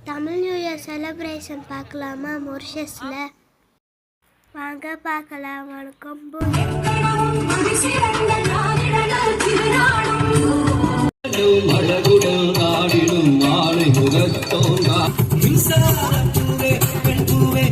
Tamil new year celebration பார்க்கலாமா மொரிஷஸில்? வாங்க பார்க்கலாம். வணக்கம். அழகுடன் ஆடிடும் மாலை முகத்தோங்கா மின்சார பூவே பெண் பூவே